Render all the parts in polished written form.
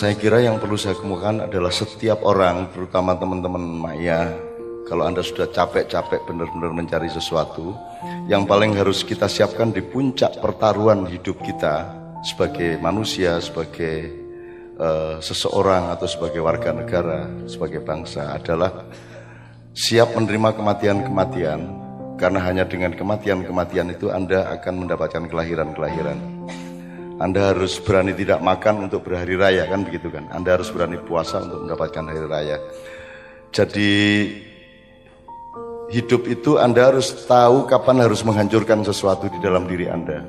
Saya kira yang perlu saya kemukakan adalah setiap orang, terutama teman-teman Maya, kalau Anda sudah capek-capek benar-benar mencari sesuatu, yang paling harus kita siapkan di puncak pertaruhan hidup kita sebagai manusia, sebagai seseorang atau sebagai warga negara, sebagai bangsa adalah siap menerima kematian-kematian, karena hanya dengan kematian-kematian itu Anda akan mendapatkan kelahiran-kelahiran. Anda harus berani tidak makan untuk berhari raya, kan begitu kan? Anda harus berani puasa untuk mendapatkan hari raya. Jadi hidup itu Anda harus tahu kapan harus menghancurkan sesuatu di dalam diri Anda.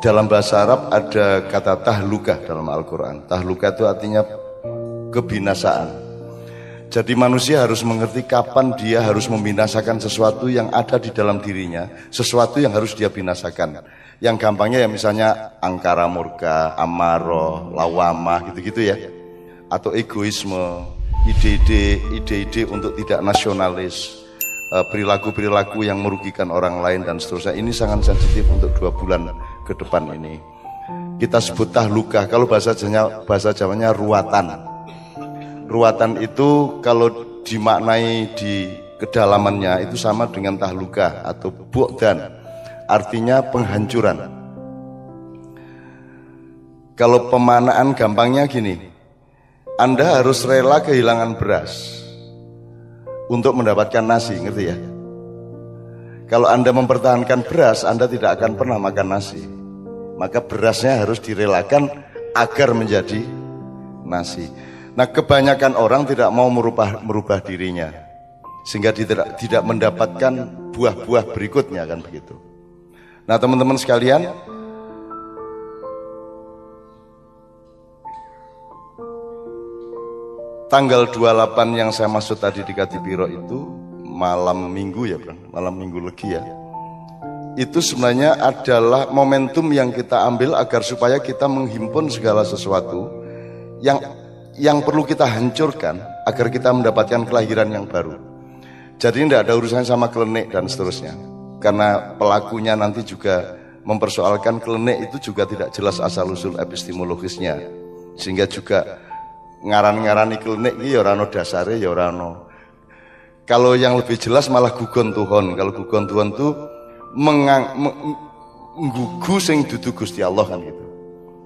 Dalam bahasa Arab ada kata tahluka dalam Al-Quran. Tahluka itu artinya kebinasaan. Jadi manusia harus mengerti kapan dia harus membinasakan sesuatu yang ada di dalam dirinya, sesuatu yang harus dia binasakan. Yang gampangnya ya misalnya angkara murka, amarah, lawamah gitu-gitu ya. Atau egoisme, ide-ide untuk tidak nasionalis, perilaku-perilaku yang merugikan orang lain dan seterusnya. Ini sangat sensitif untuk 2 bulan ke depan ini. Kita sebut tahluka, kalau bahasa Jawanya ruatan. Ruatan itu kalau dimaknai di kedalamannya itu sama dengan tahluka atau bu'dan, artinya penghancuran. Kalau pemanaan gampangnya gini, Anda harus rela kehilangan beras untuk mendapatkan nasi, ngerti ya? Kalau Anda mempertahankan beras, Anda tidak akan pernah makan nasi. Maka berasnya harus direlakan agar menjadi nasi. Nah, kebanyakan orang tidak mau merubah dirinya, sehingga tidak mendapatkan buah-buah berikutnya, kan begitu. Nah, teman-teman sekalian, tanggal 28 yang saya maksud tadi di Katipiro itu malam minggu ya, Bang, malam minggu legi ya. Itu sebenarnya adalah momentum yang kita ambil agar supaya kita menghimpun segala sesuatu yang perlu kita hancurkan agar kita mendapatkan kelahiran yang baru. Jadi tidak ada urusannya sama klenik dan seterusnya. Karena pelakunya nanti juga mempersoalkan klenik itu juga tidak jelas asal-usul epistemologisnya. Sehingga juga ngaran-ngarani klenik ini ya orang dasare ya orang. Kalau yang lebih jelas malah gugon Tuhan. Kalau gugon Tuhan itu nggugu sing dudu Gusti Allah, kan gitu.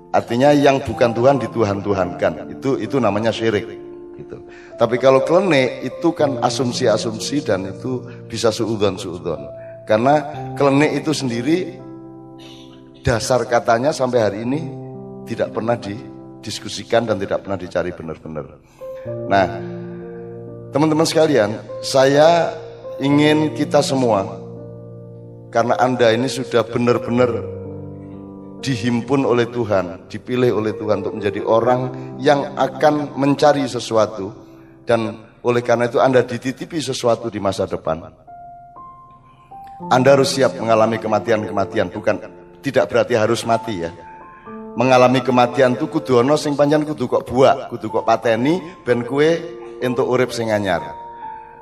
Artinya yang bukan Tuhan dituhan-tuhankan. Itu namanya syirik gitu. Tapi kalau klenik itu kan asumsi-asumsi dan itu bisa suudzon. Karena klenik itu sendiri dasar katanya sampai hari ini tidak pernah didiskusikan dan tidak pernah dicari benar-benar. Nah, teman-teman sekalian, saya ingin kita semua, karena Anda ini sudah benar-benar dihimpun oleh Tuhan, dipilih oleh Tuhan untuk menjadi orang yang akan mencari sesuatu, dan oleh karena itu Anda dititipi sesuatu di masa depan. Anda harus siap mengalami kematian-kematian, tidak berarti harus mati ya. Mengalami kematian itu kudu ono sing pancen kudu kok buak, kudu kok pateni ben kue entuk urip sing anyar.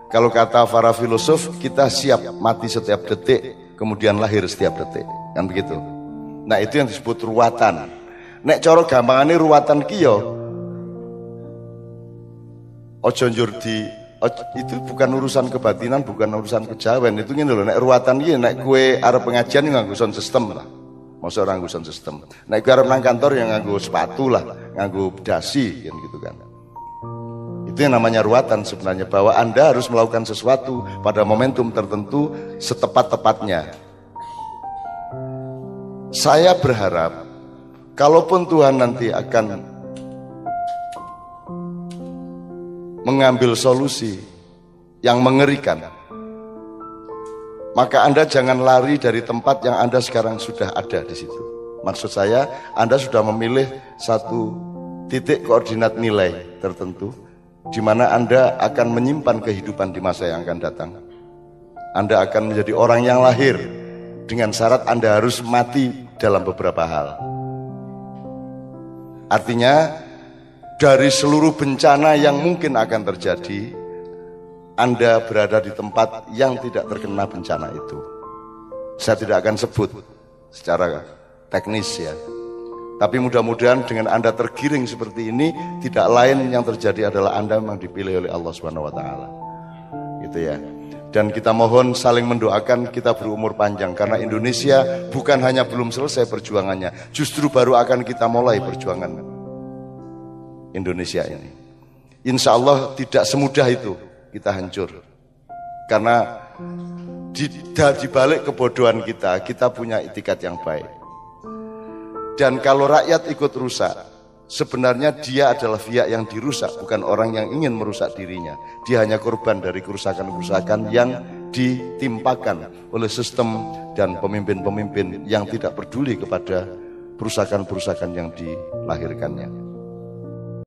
Kalau kata para filosof, kita siap mati setiap detik, kemudian lahir setiap detik, kan begitu. Nah, itu yang disebut ruwatan. Nek cara gampangane ruwatan ki yo ojo njur itu bukan urusan kebatinan, bukan urusan kejawen. Itu ngene lho, nek ruwatan ki nek kowe arep pengajian nganggo sound system lah. Mosok ora nganggo sound system. Nek kowe arep nang kantor yang nganggo sepatu lah, nganggo dasi kan gitu kan. Itu yang namanya ruwatan sebenarnya, bahwa Anda harus melakukan sesuatu pada momentum tertentu setepat-tepatnya. Saya berharap, kalaupun Tuhan nanti akan mengambil solusi yang mengerikan, maka Anda jangan lari dari tempat yang Anda sekarang sudah ada di situ. Maksud saya, Anda sudah memilih satu titik koordinat nilai tertentu, di mana Anda akan menyimpan kehidupan di masa yang akan datang. Anda akan menjadi orang yang lahir dengan syarat Anda harus mati dalam beberapa hal. Artinya dari seluruh bencana yang mungkin akan terjadi, Anda berada di tempat yang tidak terkena bencana itu. Saya tidak akan sebut secara teknis ya. Tapi mudah-mudahan dengan Anda tergiring seperti ini, tidak lain yang terjadi adalah Anda memang dipilih oleh Allah Subhanahu wa taala. Gitu ya. Dan kita mohon saling mendoakan kita berumur panjang, karena Indonesia bukan hanya belum selesai perjuangannya, justru baru akan kita mulai perjuangan Indonesia ini. Insya Allah tidak semudah itu kita hancur. Karena di balik kebodohan kita punya itikat yang baik. Dan kalau rakyat ikut rusak, sebenarnya dia adalah pihak yang dirusak, bukan orang yang ingin merusak dirinya. Dia hanya korban dari kerusakan-kerusakan yang ditimpakan oleh sistem dan pemimpin-pemimpin yang tidak peduli kepada perusakan-perusakan yang dilahirkannya.